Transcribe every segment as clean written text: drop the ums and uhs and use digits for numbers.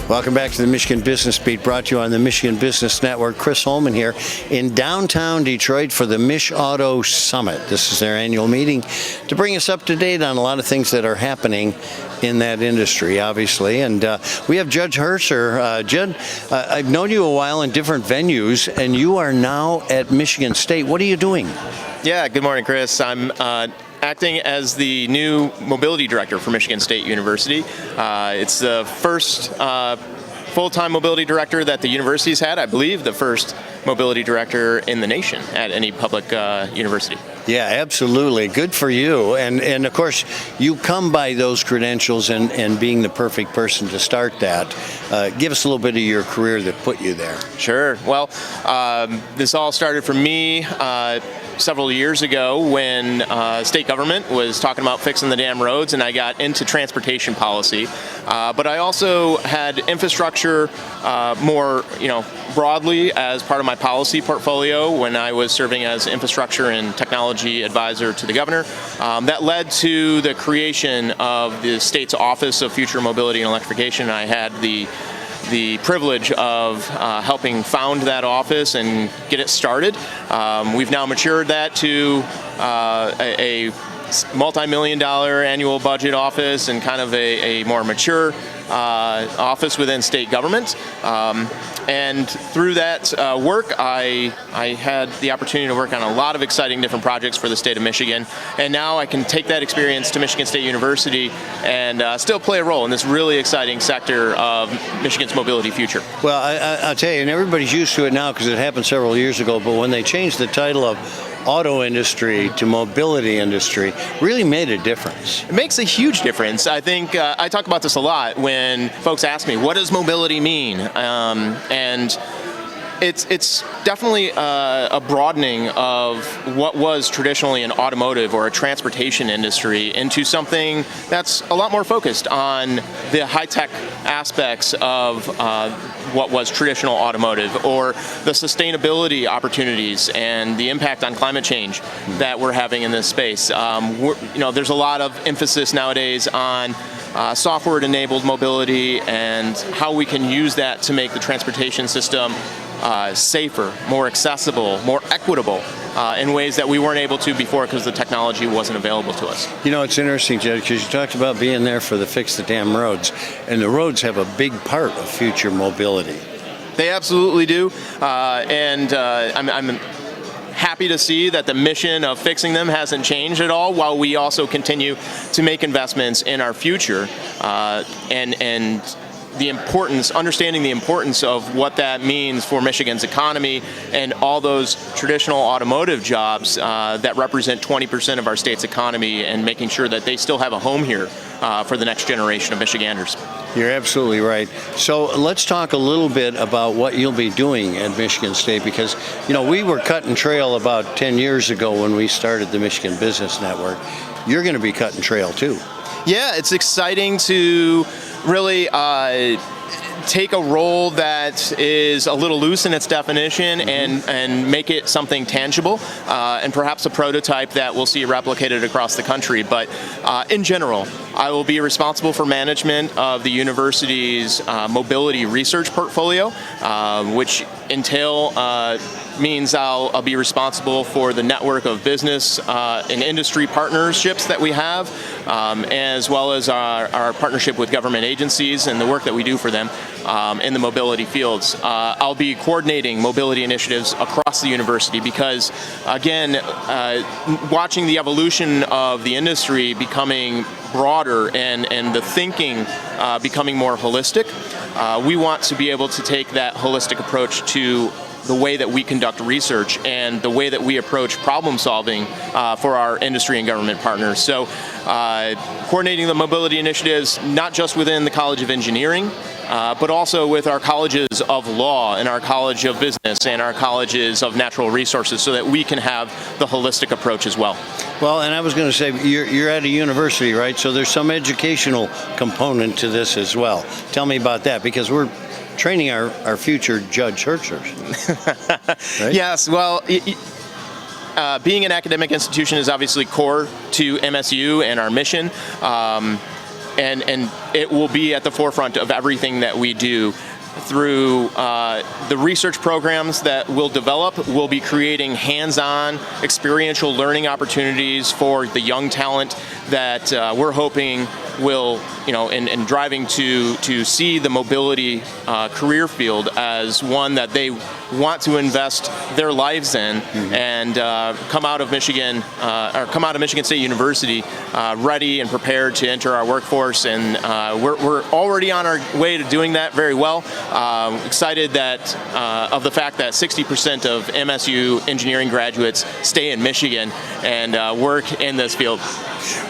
Welcome back to the Michigan Business Beat, brought to you on the Michigan Business Network. Chris Holman here in downtown Detroit for the MICHauto Summit. This is their annual meeting to bring us up to date on a lot of things that are happening in that industry, obviously. And we have Judd Herzer. Judd, I've known you a while in different venues, and you are now at Michigan State. What are you doing? Yeah, good morning, Chris. I'm acting as the new mobility director for Michigan State University. It's the first full-time mobility director that the university's had. I believe the first mobility director in the nation at any public university. Yeah, absolutely. Good for you. And of course, you come by those credentials and being the perfect person to start that. Give us a little bit of your career that put you there. Sure. Well, this all started for me several years ago when state government was talking about fixing the damn roads, and I got into transportation policy. But I also had infrastructure more, broadly as part of my policy portfolio when I was serving as infrastructure and technology advisor to the governor. That led to the creation of the state's Office of Future Mobility and Electrification. I had the privilege of helping found that office and get it started. We've now matured that to a multi-million-dollar annual budget office and kind of a more mature office within state government. And through that work, I had the opportunity to work on a lot of exciting different projects for the state of Michigan. And now I can take that experience to Michigan State University and still play a role in this really exciting sector of Michigan's mobility future. Well, I'll tell you, and everybody's used to it now because it happened several years ago, but when they changed the title of auto industry to mobility industry, really made a difference. It makes a huge difference. I think I talk about this a lot when folks ask me, what does mobility mean? And it's definitely a broadening of what was traditionally an automotive or a transportation industry into something that's a lot more focused on the high-tech aspects of what was traditional automotive, or the sustainability opportunities and the impact on climate change that we're having in this space. There's a lot of emphasis nowadays on software-enabled mobility and how we can use that to make the transportation system safer, more accessible, more equitable in ways that we weren't able to before because the technology wasn't available to us. It's interesting, Judd, because you talked about being there for the Fix the Damn Roads, and the roads have a big part of future mobility. They absolutely do, and I'm happy to see that the mission of fixing them hasn't changed at all, while we also continue to make investments in our future and understanding the importance of what that means for Michigan's economy and all those traditional automotive jobs that represent 20% of our state's economy, and making sure that they still have a home here for the next generation of Michiganders. You're absolutely right. So let's talk a little bit about what you'll be doing at Michigan State, because, we were cutting trail about 10 years ago when we started the Michigan Business Network. You're going to be cutting trail too. Yeah, it's exciting to really take a role that is a little loose in its definition and make it something tangible and perhaps a prototype that we'll see replicated across the country. But in general, I will be responsible for management of the university's mobility research portfolio, which means I'll be responsible for the network of business and industry partnerships that we have, as well as our partnership with government agencies and the work that we do for them in the mobility fields. I'll be coordinating mobility initiatives across the university because, again, watching the evolution of the industry becoming broader and the thinking becoming more holistic, we want to be able to take that holistic approach to the way that we conduct research and the way that we approach problem solving for our industry and government partners. So coordinating the mobility initiatives, not just within the College of Engineering, but also with our colleges of law and our College of Business and our colleges of natural resources, so that we can have the holistic approach as well. Well, and I was going to say, you're at a university, right? So there's some educational component to this as well. Tell me about that, because we're training our future Judd Herzer. Right? Yes, well, being an academic institution is obviously core to MSU and our mission. and it will be at the forefront of everything that we do. Through the research programs that we'll develop, we'll be creating hands-on experiential learning opportunities for the young talent that we're hoping will, and driving to see the mobility career field as one that they want to invest their lives in, and come out of Michigan State University ready and prepared to enter our workforce. And we're already on our way to doing that very well. Excited that of the fact that 60% of MSU engineering graduates stay in Michigan and work in this field.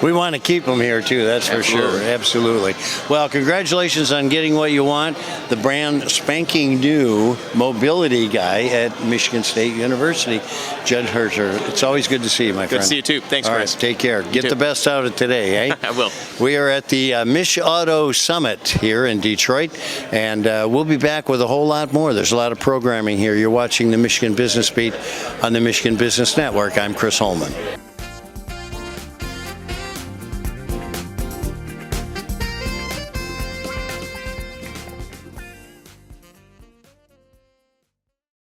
We want to keep them here too, that's for sure. Absolutely. Well, congratulations on getting what you want. The brand spanking new mobility guy at Michigan State University, Judd Herzer. It's always good to see you, my friend. Good to see you too. Thanks, Chris. All right, take care. Get the best out of today, eh? I will. We are at the MICHauto Summit here in Detroit, and we'll be back with a whole lot more. There's a lot of programming here. You're watching the Michigan Business Beat on the Michigan Business Network. I'm Chris Holman.